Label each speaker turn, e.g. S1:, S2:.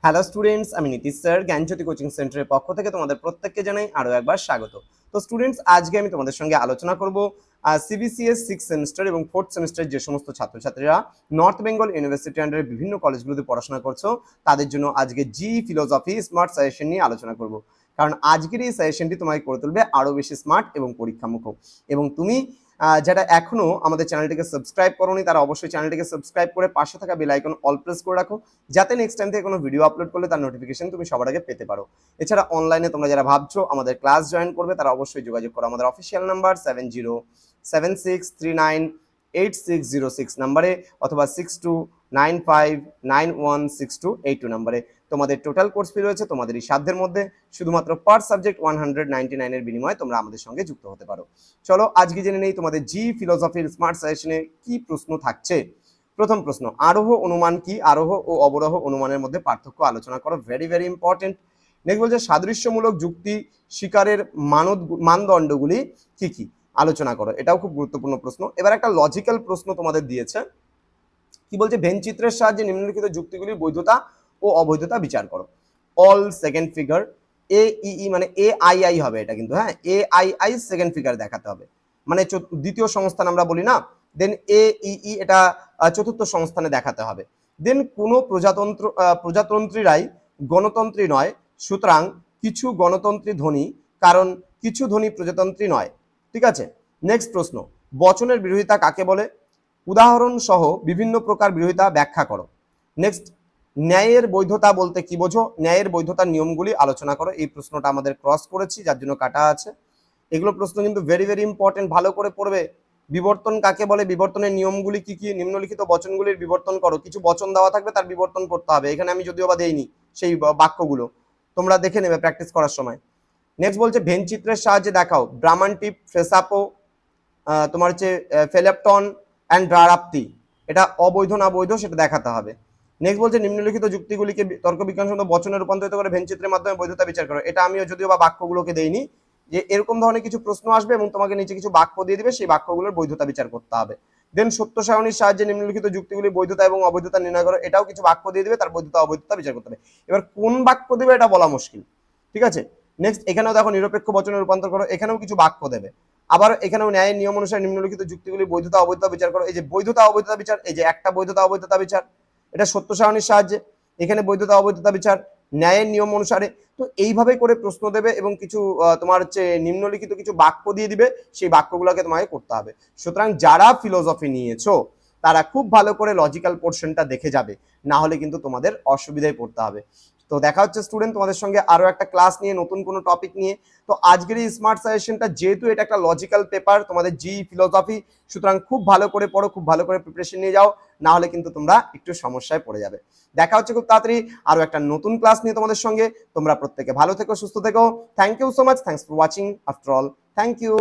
S1: Hello students, আমি Nitish sir জ্ঞানজ্যোতি coaching সেন্টারের পক্ষ থেকে তোমাদের প্রত্যেককে জানাই আরও একবার স্বাগত। তো স্টুডেন্টস, আজকে আমি তোমাদের সঙ্গে আলোচনা করব সিবিসিএস 6 সেমিস্টার এবং 4th সেমিস্টার যে সমস্ত ছাত্রছাত্রীরা নর্থ বেঙ্গল ইউনিভার্সিটি আন্ডারে বিভিন্ন কলেজগুলোতে পড়াশোনা করছো তাদের জন্য আজকে জি ফিলোসফি স্মার্ট সাজেশন নিয়ে আলোচনা করব। কারণ আজকের এই সাজেশনটি তোমাকে করে তুলবে আরও বেশি স্মার্ট এবং পরীক্ষামুখী। এবং তুমি যারা এখনো আমাদের চ্যানেলটিকে সাবস্ক্রাইব করোনি তারা অবশ্যই চ্যানেলটিকে সাবস্ক্রাইব করে পাশে থাকা বেল আইকন অল প্রেস করে রাখো, যাতে নেক্সট টাইম থেকে কোনো ভিডিও আপলোড করলে তার নোটিফিকেশন তুমি সবার আগে পেতে পারো। এছাড়া অনলাইনে তোমরা যারা ভাবছো আমাদের ক্লাস জয়েন করবে তারা অবশ্যই যোগাযোগ করো আমাদের অফিসিয়াল নাম্বার 7076398606 নাম্বারে অথবা 6295916282 নাম্বারে। তোমাদের টোটাল কোর্স ফি রয়েছে তোমাদের এই সাধ্যের মধ্যে, শুধুমাত্র পার সাবজেক্ট 199 এর বিনিময়ে তোমরা আমাদের সঙ্গে যুক্ত হতে পারো। চলো আজকে জেনে নেই তোমাদের জি ফিলোসফির স্মার্ট সাজেশনে কি প্রশ্ন থাকছে। প্রথম প্রশ্ন, আরোহ অনুমান কি? আরোহ ও অবরোহ অনুমানের মধ্যে পার্থক্য আলোচনা করো। Very very important. নেক্সট বলছে সাদৃশ্যমূলক যুক্তি স্বীকারের মানদণ্ডগুলি কি কি, আলোচনা করো। এটাও খুব গুরুত্বপূর্ণ প্রশ্ন। এবার একটা লজিক্যাল প্রশ্ন তোমাদের দিয়েছে, কি বলছে, ভেনচিত্রের সাহায্যে নিম্নলিখিত যুক্তিগুলির বৈধতা ও অবৈধতা বিচার করো। অল সেকেন্ড ফিগার, এ ই মানে এ আই আই হবে এটা কিন্তু, হ্যাঁ, A I I second figure দেখাতে হবে, মানে দ্বিতীয় সংস্থান আমরা বলি না, দেন এ ই এটা চতুর্থ সংস্থানে দেখাতে হবে। দেন কোনো প্রজাতন্ত্রীরাই গণতন্ত্রী নয়, সুতরাং কিছু গণতন্ত্রী ধ্বনি, কারণ কিছু ধ্বনি প্রজাতন্ত্রী নয়। ঠিক আছে। নেক্সট প্রশ্ন, বচনের বিরোধিতা কাকে বলে? উদাহরণ সহ বিভিন্ন প্রকার বিরোধিতা ব্যাখ্যা করো। নেক্সট, ন্যায়ের বৈধতা বলতে কি বোঝো? ন্যায়ের বৈধতার নিয়মগুলি আলোচনা করো। এই প্রশ্নটা আমাদের ক্রস করেছি, যার জন্য কাটা আছে। এগুলো প্রশ্ন কিন্তু ভেরি ভেরি ইম্পর্টেন্ট, ভালো করে পড়বে। বিবর্তন কাকে বলে? বিবর্তনের নিয়মগুলি কি কি? নিম্নলিখিত বচনগুলির বিবর্তন করো। কিছু বচন দেওয়া থাকবে, তার বিবর্তন করতে হবে। এখানে আমি যদিও বা দেইনি সেই বাক্যগুলো, তোমরা দেখে নেবে প্র্যাকটিস করার সময়। নেক্সট বলছে ভেনচিত্রের সাহায্যে দেখাও ব্রাহ্মণটিপ, ফ্রেসাপো, তোমার হচ্ছে ফেলেপটন অ্যান্ড ড্রারাপ্তি, এটা অবৈধ না বৈধ সেটা দেখাতে হবে। নেক্সট বলছে নিম্নলিখিত যুক্তিগুলিকে তর্ক বিজ্ঞানসম্মত বচনে রূপান্তরিত করে ভেনচিত্রের মাধ্যমে বৈধতা বিচার করো। এটা আমিও যদিও বা বাক্যগুলোকে দেইনি, যে এরকম ধরনের কিছু প্রশ্ন আসবে এবং তোমাকে নিচে কিছু বাক্য দিয়ে দিবে, সেই বাক্যগুলোর বৈধতা বিচার করতে হবে। দেন সত্য সারণীর সাহায্যে নিম্নলিখিত যুক্তিগুলির বৈধতা এবং অবৈধতা নির্ণয় করো। এটাও কিছু বাক্য দিয়ে দিবে, তার বৈধতা অবৈধতা বিচার করতে হবে। এবার কোন বাক্য দেবে এটা বলা মুশকিল। ঠিক আছে। নেক্সট, এখানেও দেখো নিরপেক্ষ বচনে রূপান্তর করো, এখানেও কিছু বাক্য দেবে। আবার এখানেও ন্যায়ের নিয়ম অনুসারে নিম্নলিখিত যুক্তিগুলি বৈধতা অবৈধতা বিচার করো। এই যে বৈধতা অবৈধতা বিচার, এই যে একটা বৈধতা অবৈধতা বিচার, এটা সত্য সারণীর সাহায্যে। এখানে বৈধতা অবৈধতা বিচার ন্যায়ের নিয়ম অনুসারে। তো এইভাবে করে প্রশ্ন দেবে এবং কিছু তোমার হচ্ছে নিম্নলিখিত কিছু বাক্য দিয়ে দিবে, সেই বাক্যগুলোকে তোমাকে করতে হবে। সুতরাং যারা ফিলোসফি নিয়েছো তারা খুব ভালো করে লজিক্যাল পোর্শনটা দেখে যাবে, না হলে কিন্তু তোমাদের অসুবিধায় পড়তে হবে। তো দেখা হচ্ছে স্টুডেন্ট তোমাদের সঙ্গে আরো একটা ক্লাস নিয়ে, নতুন কোনো টপিক নিয়ে। তো আজকের এই স্মার্ট সাজেশনটা যেহেতু এটা একটা লজিক্যাল পেপার তোমাদের জি ফিলোসফি, সুতরাং খুব ভালো করে পড়ো, খুব ভালো করে প্রিপারেশন নিয়ে যাও, না হলে কিন্তু তোমরা একটু সমস্যায় পড়ে যাবে। দেখা হচ্ছে খুব তাড়াতাড়ি আরো একটা নতুন ক্লাস নিয়ে তোমাদের সঙ্গে। তোমরা প্রত্যেকে ভালো থেকো, সুস্থ থেকো। Thank you so much, thanks for watching after all, thank you.